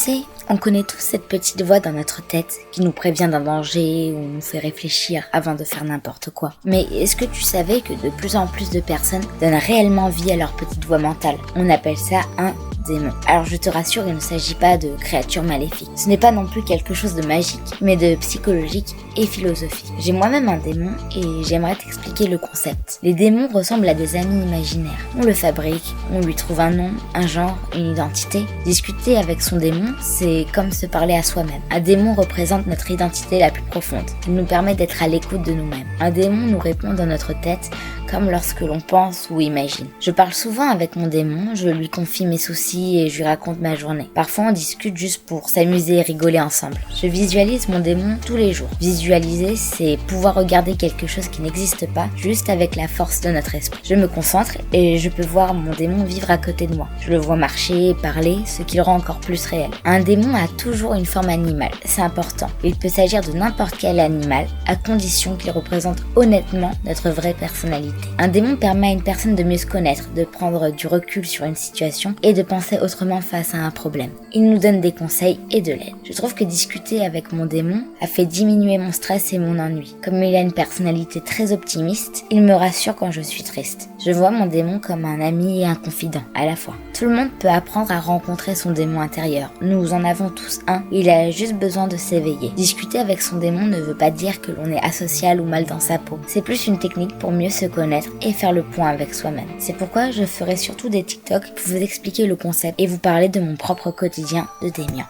sais, on connaît tous cette petite voix dans notre tête qui nous prévient d'un danger ou nous fait réfléchir avant de faire n'importe quoi. Mais est-ce que tu savais que de plus en plus de personnes donnent réellement vie à leur petite voix mentale? On appelle ça un démon. Alors je te rassure, il ne s'agit pas de créatures maléfiques. Ce n'est pas non plus quelque chose de magique, mais de psychologique et philosophique. J'ai moi-même un démon et j'aimerais t'expliquer le concept. Les démons ressemblent à des amis imaginaires. On le fabrique, on lui trouve un nom, un genre, une identité. Discuter avec son démon, c'est comme se parler à soi-même. Un démon représente notre identité la plus profonde. Il nous permet d'être à l'écoute de nous-mêmes. Un démon nous répond dans notre tête comme lorsque l'on pense ou imagine. Je parle souvent avec mon démon, je lui confie mes soucis et je lui raconte ma journée. Parfois on discute juste pour s'amuser et rigoler ensemble. Je visualise mon démon tous les jours. Visualiser, c'est pouvoir regarder quelque chose qui n'existe pas, juste avec la force de notre esprit. Je me concentre et je peux voir mon démon vivre à côté de moi. Je le vois marcher, parler, ce qui le rend encore plus réel. Un démon a toujours une forme animale, c'est important. Il peut s'agir de n'importe quel animal, à condition qu'il représente honnêtement notre vraie personnalité. Un démon permet à une personne de mieux se connaître, de prendre du recul sur une situation et de penser autrement face à un problème. Il nous donne des conseils et de l'aide. Je trouve que discuter avec mon démon a fait diminuer mon stress et mon ennui. Comme il a une personnalité très optimiste, il me rassure quand je suis triste. Je vois mon démon comme un ami et un confident à la fois. Tout le monde peut apprendre à rencontrer son démon intérieur. Nous en avons tous un, il a juste besoin de s'éveiller. Discuter avec son démon ne veut pas dire que l'on est asocial ou mal dans sa peau. C'est plus une technique pour mieux se connaître et faire le point avec soi-même. C'est pourquoi je ferai surtout des TikTok pour vous expliquer le concept et vous parler de mon propre quotidien de démiant.